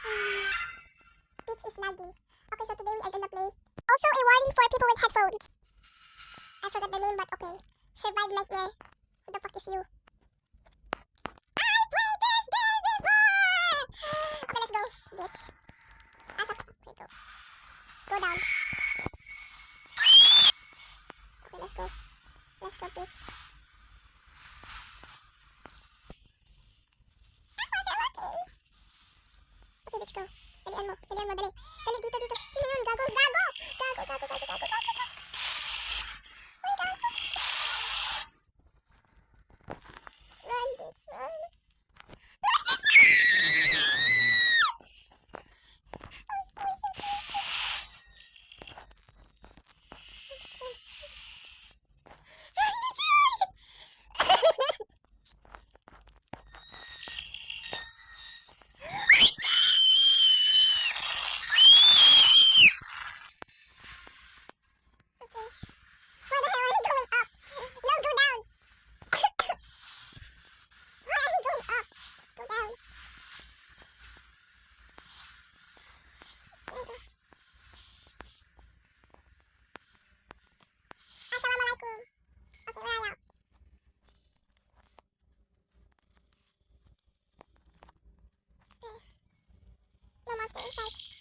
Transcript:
Peach is lagging. Okay, so today we are gonna play. Also, a warning for people with headphones. I forgot the name, but okay. Survive Nightmare. Who the fuck is you? I played this game before! Okay, let's go, bitch. Okay, go. Go down. Okay, let's go. Let's go, bitch. Okay, bitch, go. Dalian mo, dali. Dali, dito. Sino yun? Gago. Uy, gago. Run, bitch, run. No monster inside.